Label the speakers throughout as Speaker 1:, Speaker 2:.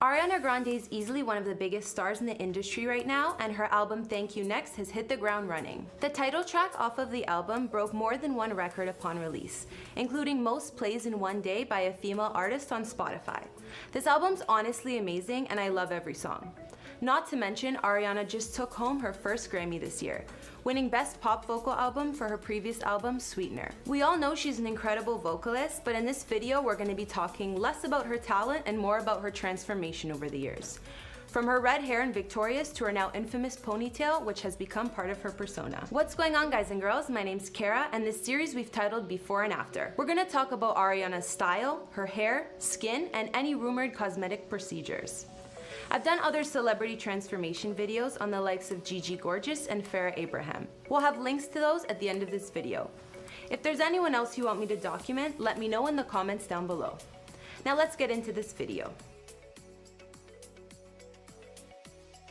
Speaker 1: Ariana Grande is easily one of the biggest stars in the industry right now, and her album Thank You Next has hit the ground running. The title track off of the album broke more than one record upon release, including most plays in one day by a female artist on Spotify. This album's honestly amazing, and I love every song. Not to mention, Ariana just took home her first Grammy this year, winning Best Pop Vocal Album for her previous album, Sweetener. We all know she's an incredible vocalist, but in this video we're going to be talking less about her talent and more about her transformation over the years. From her red hair in Victorious to her now infamous ponytail, which has become part of her persona. What's going on, guys and girls? My name's Kara, and this series we've titled Before and After. We're going to talk about Ariana's style, her hair, skin, and any rumored cosmetic procedures. I've done other celebrity transformation videos on the likes of Gigi Gorgeous and Farrah Abraham. We'll have links to those at the end of this video. If there's anyone else you want me to document, let me know in the comments down below. Now let's get into this video.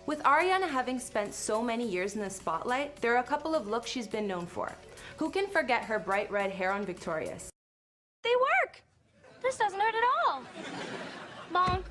Speaker 1: With Ariana having spent so many years in the spotlight, there are a couple of looks she's been known for. Who can forget her bright red hair on Victorious?
Speaker 2: They work! This doesn't hurt at all. Bonk.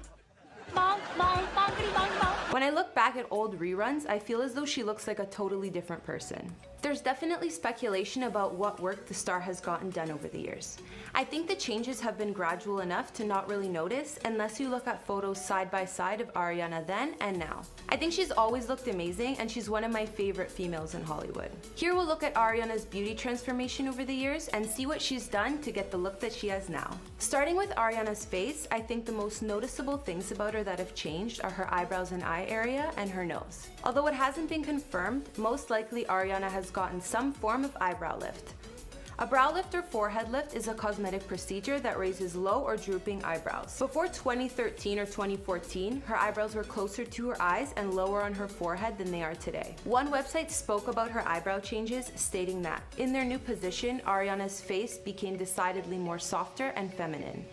Speaker 2: Bonk, bonk, bonkity bonk, bonk.
Speaker 1: When I look back at old reruns, I feel as though she looks like a totally different person. There's definitely speculation about what work the star has gotten done over the years. I think the changes have been gradual enough to not really notice unless you look at photos side by side of Ariana then and now. I think she's always looked amazing, and she's one of my favorite females in Hollywood. Here we'll look at Ariana's beauty transformation over the years and see what she's done to get the look that she has now. Starting with Ariana's face, I think the most noticeable things about her that have changed are her eyebrows and eye area and her nose. Although it hasn't been confirmed, most likely Ariana has gotten some form of eyebrow lift. A brow lift or forehead lift is a cosmetic procedure that raises low or drooping eyebrows. Before 2013 or 2014, her eyebrows were closer to her eyes and lower on her forehead than they are today. One website spoke about her eyebrow changes, stating that, in their new position, Ariana's face became decidedly more softer and feminine.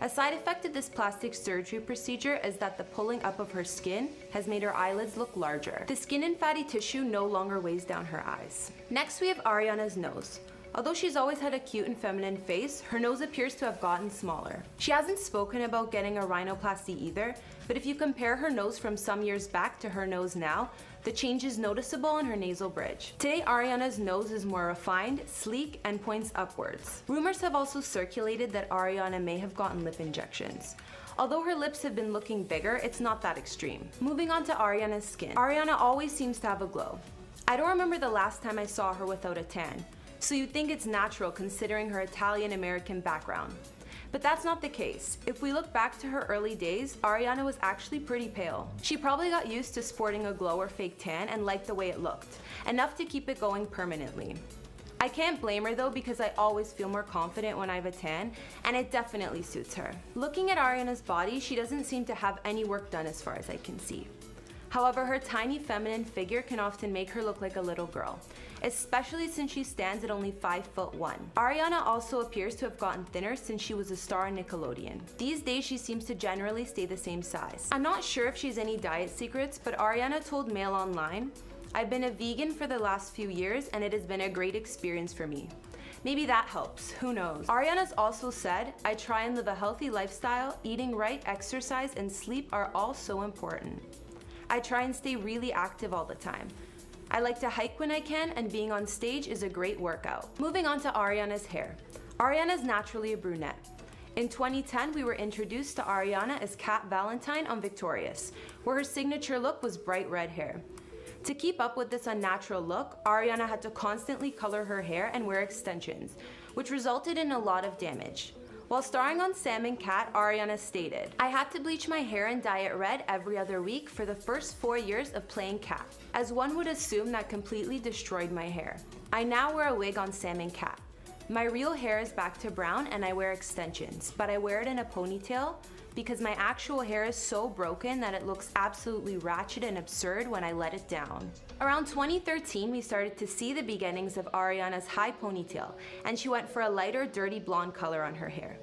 Speaker 1: A side effect of this plastic surgery procedure is that the pulling up of her skin has made her eyelids look larger. The skin and fatty tissue no longer weighs down her eyes. Next we have Ariana's nose. Although she's always had a cute and feminine face, her nose appears to have gotten smaller. She hasn't spoken about getting a rhinoplasty either, but if you compare her nose from some years back to her nose now, the change is noticeable in her nasal bridge. Today, Ariana's nose is more refined, sleek, and points upwards. Rumors have also circulated that Ariana may have gotten lip injections. Although her lips have been looking bigger, it's not that extreme. Moving on to Ariana's skin. Ariana always seems to have a glow. I don't remember the last time I saw her without a tan, so you'd think it's natural considering her Italian-American background. But that's not the case. If we look back to her early days, Ariana was actually pretty pale. She probably got used to sporting a glow or fake tan and liked the way it looked, enough to keep it going permanently. I can't blame her though, because I always feel more confident when I have a tan, and it definitely suits her. Looking at Ariana's body, she doesn't seem to have any work done as far as I can see. However, her tiny feminine figure can often make her look like a little girl, especially since she stands at only 5'1". Ariana also appears to have gotten thinner since she was a star on Nickelodeon. These days she seems to generally stay the same size. I'm not sure if she's any diet secrets, but Ariana told Mail Online, "I've been a vegan for the last few years and it has been a great experience for me." Maybe that helps, who knows. Ariana's also said, "I try and live a healthy lifestyle, eating right, exercise, and sleep are all so important. I try and stay really active all the time. I like to hike when I can, and being on stage is a great workout." Moving on to Ariana's hair. Ariana's naturally a brunette. In 2010, we were introduced to Ariana as Kat Valentine on Victorious, where her signature look was bright red hair. To keep up with this unnatural look, Ariana had to constantly color her hair and wear extensions, which resulted in a lot of damage. While starring on Sam and Kat, Ariana stated, "I had to bleach my hair and dye it red every other week for the first 4 years of playing Kat. As one would assume, that completely destroyed my hair. I now wear a wig on Sam and Kat. My real hair is back to brown and I wear extensions, but I wear it in a ponytail because my actual hair is so broken that it looks absolutely ratchet and absurd when I let it down." Around 2013, we started to see the beginnings of Ariana's high ponytail, and she went for a lighter, dirty blonde color on her hair.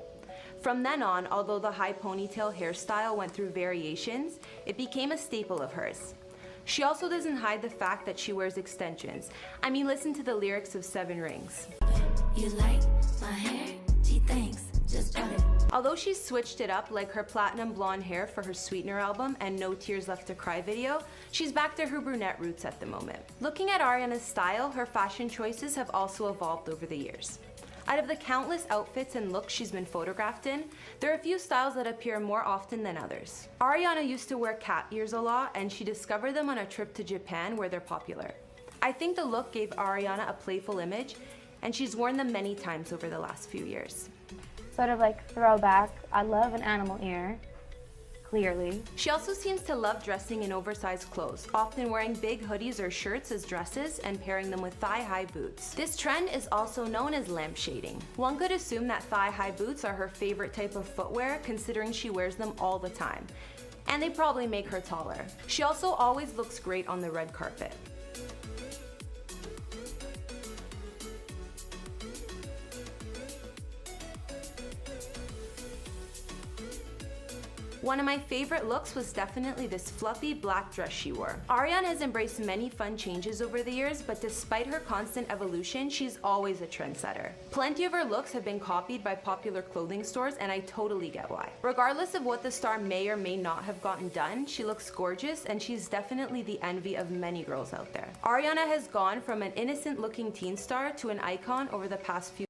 Speaker 1: From then on, although the high ponytail hairstyle went through variations, it became a staple of hers. She also doesn't hide the fact that she wears extensions. I mean, listen to the lyrics of 7 Rings.
Speaker 3: You like my hair? Gee, thanks. Just bought it.
Speaker 1: Although she's switched it up, like her platinum blonde hair for her Sweetener album and No Tears Left to Cry video, she's back to her brunette roots at the moment. Looking at Ariana's style, her fashion choices have also evolved over the years. Out of the countless outfits and looks she's been photographed in, there are a few styles that appear more often than others. Ariana used to wear cat ears a lot, and she discovered them on a trip to Japan where they're popular. I think the look gave Ariana a playful image, and she's worn them many times over the last few years.
Speaker 3: Sort of like throwback. I love an animal ear, clearly.
Speaker 1: She also seems to love dressing in oversized clothes, often wearing big hoodies or shirts as dresses and pairing them with thigh-high boots. This trend is also known as lampshading. One could assume that thigh-high boots are her favorite type of footwear, considering she wears them all the time. And they probably make her taller. She also always looks great on the red carpet. One of my favorite looks was definitely this fluffy black dress she wore. Ariana has embraced many fun changes over the years, but despite her constant evolution, she's always a trendsetter. Plenty of her looks have been copied by popular clothing stores, and I totally get why. Regardless of what the star may or may not have gotten done, she looks gorgeous, and she's definitely the envy of many girls out there. Ariana has gone from an innocent-looking teen star to an icon over the past few